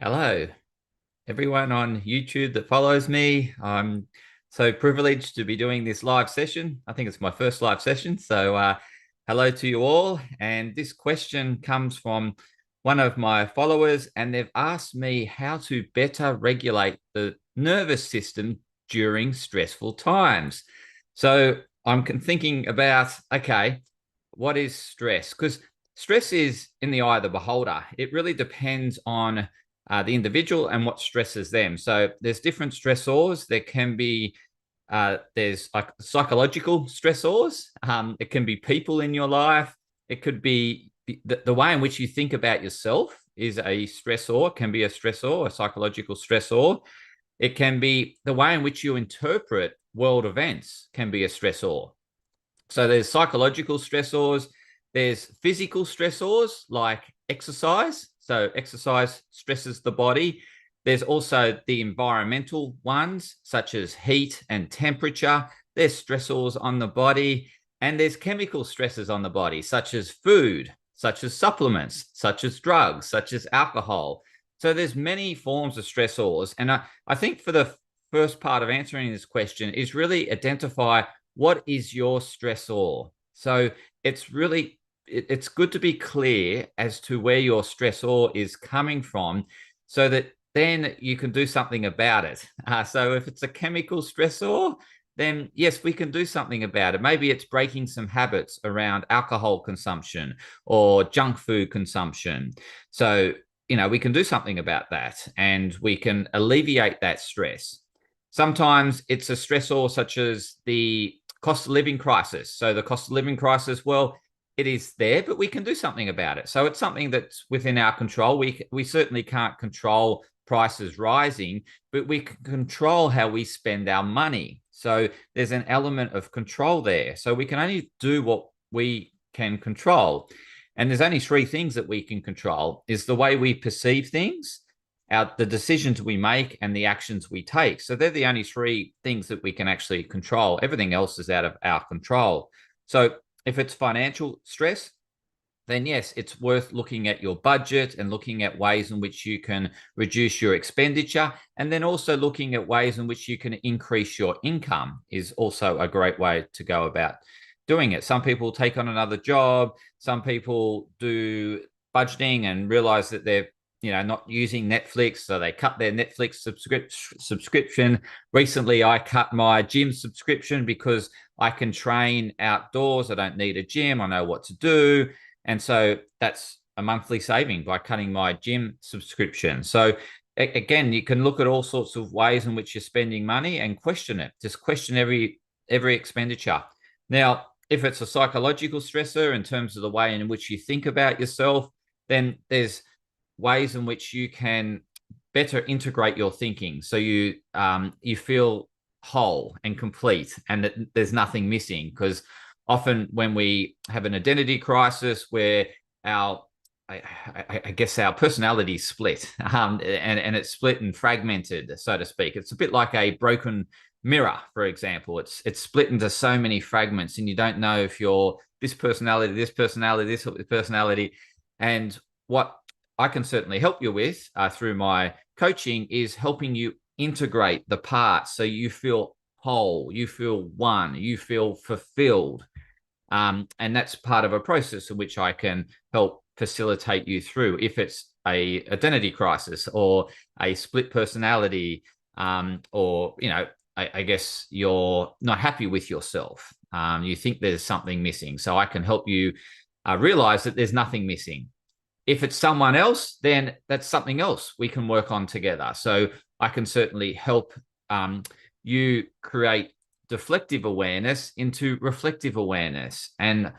Hello, everyone on YouTube that follows me. I'm so privileged to be doing this live session. I think it's my first live session. So, hello to you all. And this question comes from one of my followers, and they've asked me how to better regulate the nervous system during stressful times. So, I'm thinking about, okay, what is stress? Because stress is in the eye of the beholder. It really depends on the individual and what stresses them. So there's different stressors. There can be there's like psychological stressors. It can be people in your life. It could be the way in which you think about yourself is a stressor. Can be a stressor, a psychological stressor. It can be the way in which you interpret world events can be a stressor. So there's psychological stressors, there's physical stressors like exercise. So exercise stresses the body. There's also the environmental ones, such as heat and temperature. There's stressors on the body. And there's chemical stresses on the body, such as food, such as supplements, such as drugs, such as alcohol. So there's many forms of stressors. And I think for the first part of answering this question is really identify what is your stressor. So it's good to be clear as to where your stressor is coming from so that then you can do something about it. So if it's a chemical stressor, then yes, we can do something about it. Maybe it's breaking some habits around alcohol consumption or junk food consumption. So, we can do something about that and we can alleviate that stress. Sometimes it's a stressor such as the cost of living crisis. So the cost of living crisis, well, it is there, but we can do something about it. So it's something that's within our control. We certainly can't control prices rising, but we can control how we spend our money. So there's an element of control there. So we can only do what we can control. And there's only three things that we can control is the way we perceive things, the decisions we make, and the actions we take. So they're the only three things that we can actually control. Everything else is out of our control. So if it's financial stress, then yes, it's worth looking at your budget and looking at ways in which you can reduce your expenditure. And then also looking at ways in which you can increase your income is also a great way to go about doing it. Some people take on another job. Some people do budgeting and realize that they're not using Netflix, so they cut their Netflix subscription. Recently, I cut my gym subscription because I can train outdoors. I don't need a gym. I know what to do. And so that's a monthly saving by cutting my gym subscription. So again, you can look at all sorts of ways in which you're spending money and question it. Just question every expenditure. Now, if it's a psychological stressor in terms of the way in which you think about yourself, then there's ways in which you can better integrate your thinking so you feel whole and complete and that there's nothing missing. Because often when we have an identity crisis where I guess our personality is split, and it's split and fragmented, so to speak. It's a bit like a broken mirror, for example. It's split into so many fragments, and you don't know if you're this personality, this personality, this personality. And what I can certainly help you with through my coaching is helping you integrate the parts so you feel whole, you feel one, you feel fulfilled. And that's part of a process in which I can help facilitate you through if it's a identity crisis or a split personality, or I guess you're not happy with yourself. You think there's something missing. So I can help you realize that there's nothing missing. If it's someone else, then that's something else we can work on together. So I can certainly help you create deflective awareness into reflective awareness and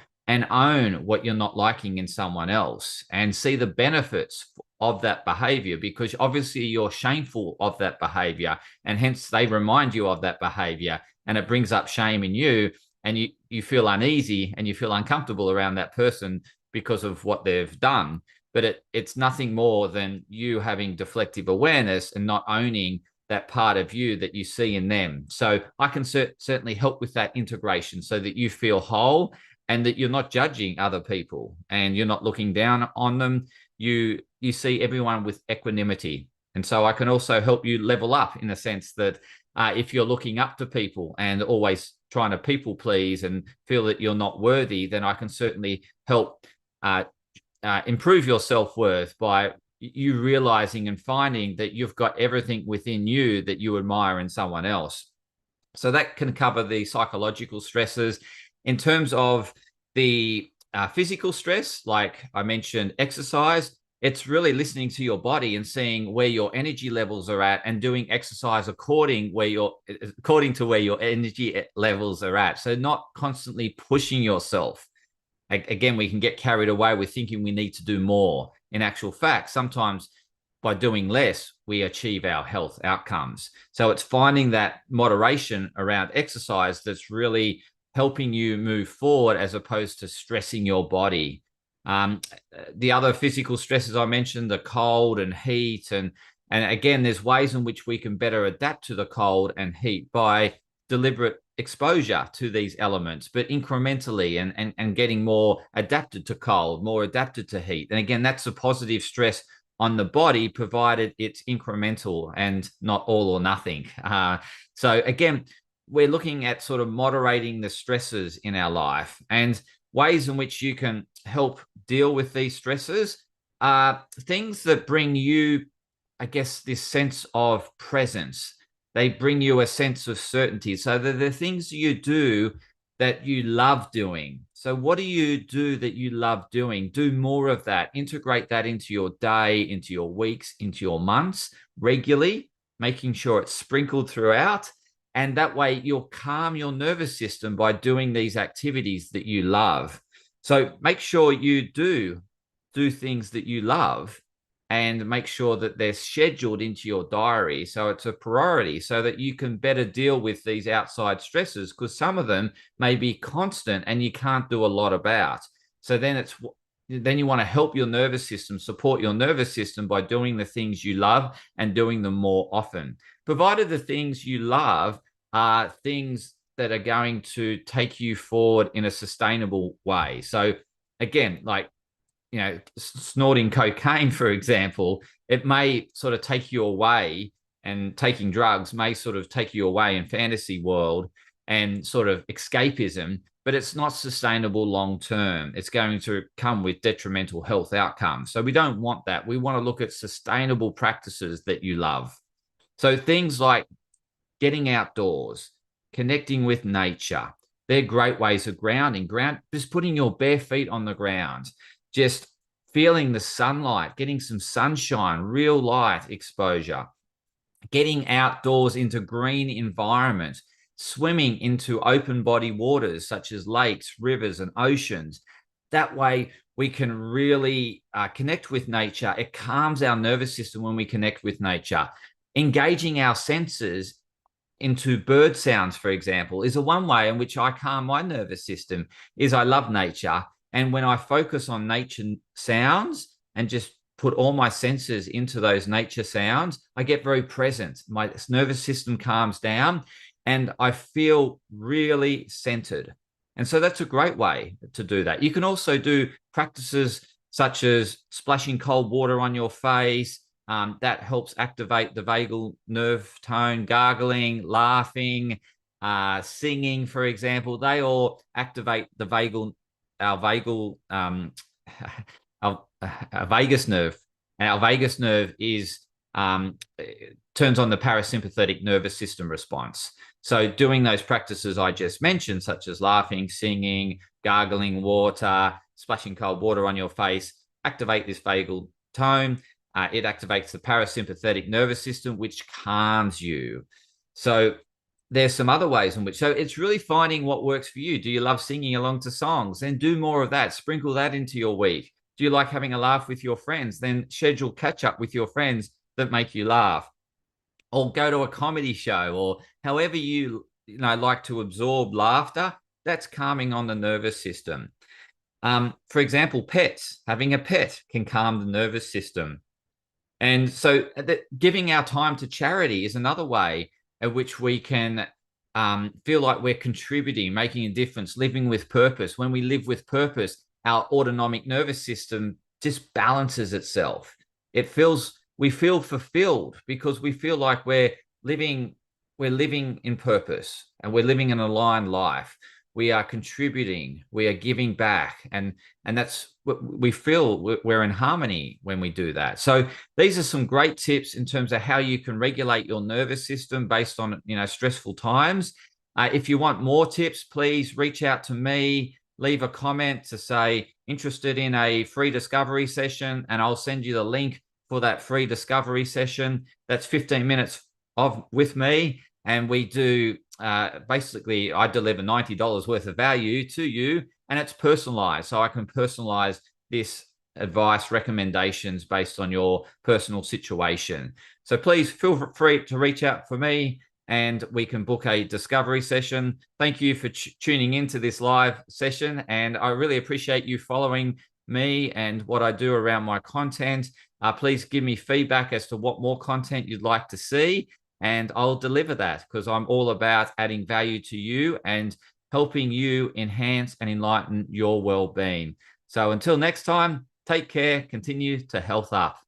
own what you're not liking in someone else and see the benefits of that behavior, because obviously you're shameful of that behavior and hence they remind you of that behavior and it brings up shame in you, and you feel uneasy and you feel uncomfortable around that person because of what they've done. But it's nothing more than you having deflective awareness and not owning that part of you that you see in them. So I can certainly help with that integration so that you feel whole and that you're not judging other people and you're not looking down on them. You you see everyone with equanimity. And so I can also help you level up in the sense that if you're looking up to people and always trying to people please and feel that you're not worthy, then I can certainly help improve your self-worth by you realizing and finding that you've got everything within you that you admire in someone else. So that can cover the psychological stresses. In terms of the physical stress, like I mentioned, exercise, it's really listening to your body and seeing where your energy levels are at and doing exercise according to where your energy levels are at. So not constantly pushing yourself. Again, we can get carried away with thinking we need to do more. In actual fact, sometimes by doing less, we achieve our health outcomes. So it's finding that moderation around exercise that's really helping you move forward as opposed to stressing your body. The other physical stresses I mentioned, the cold and heat. And again, there's ways in which we can better adapt to the cold and heat by deliberate exposure to these elements, but incrementally and getting more adapted to cold, more adapted to heat. And again, that's a positive stress on the body, provided it's incremental and not all or nothing. So again, we're looking at sort of moderating the stresses in our life, and ways in which you can help deal with these stresses are things that bring you, I guess, this sense of presence. They bring you a sense of certainty. So they're the things you do that you love doing. So what do you do that you love doing? Do more of that. Integrate that into your day, into your weeks, into your months regularly, making sure it's sprinkled throughout. And that way you'll calm your nervous system by doing these activities that you love. So make sure you do things that you love, and make sure that they're scheduled into your diary so it's a priority, so that you can better deal with these outside stresses, because some of them may be constant and you can't do a lot about. So then you want to help your nervous system, support your nervous system by doing the things you love and doing them more often, provided the things you love are things that are going to take you forward in a sustainable way. So again, like, snorting cocaine, for example, it may sort of take you away, and taking drugs may sort of take you away in fantasy world and sort of escapism, but it's not sustainable long term. It's going to come with detrimental health outcomes. So we don't want that. We want to look at sustainable practices that you love. So things like getting outdoors, connecting with nature, they're great ways of grounding. Just putting your bare feet on the ground, just feeling the sunlight, getting some sunshine, real light exposure, getting outdoors into green environments, swimming into open body waters such as lakes, rivers, and oceans. That way we can really connect with nature. It calms our nervous system when we connect with nature. Engaging our senses into bird sounds, for example, is a one way in which I calm my nervous system. Is I love nature. And when I focus on nature sounds and just put all my senses into those nature sounds, I get very present. My nervous system calms down and I feel really centered. And so that's a great way to do that. You can also do practices such as splashing cold water on your face. That helps activate the vagal nerve tone, gargling, laughing, singing, for example. They all activate the our vagus nerve. And our vagus nerve is turns on the parasympathetic nervous system response. So doing those practices I just mentioned, such as laughing, singing, gargling water, splashing cold water on your face, activate this vagal tone. It activates the parasympathetic nervous system, which calms you. So there's some other ways in which, so it's really finding what works for you. Do you love singing along to songs? Then do more of that. Sprinkle that into your week. Do you like having a laugh with your friends? Then schedule catch up with your friends that make you laugh. Or go to a comedy show, or however you like to absorb laughter. That's calming on the nervous system. For example, pets. Having a pet can calm the nervous system. And so giving our time to charity is another way in which we can feel like we're contributing, making a difference, living with purpose. When we live with purpose, our autonomic nervous system just balances itself. we feel fulfilled because we feel like living we're living in purpose and we're living an aligned life. We are contributing, we are giving back, and that's what we feel. We're in harmony when we do that. So these are some great tips in terms of how you can regulate your nervous system based on stressful times. If you want more tips, please reach out to me. Leave a comment to say interested in a free discovery session, and I'll send you the link for that free discovery session. That's 15 minutes with me, and we do basically I deliver $90 worth of value to you, and it's personalized, so I can personalize this advice recommendations based on your personal situation. So please feel free to reach out for me, and we can book a discovery session. Thank you for tuning into this live session, and I really appreciate you following me and what I do around my content. Please give me feedback as to what more content you'd like to see, and I'll deliver that because I'm all about adding value to you and helping you enhance and enlighten your well-being. So until next time, take care, continue to health up.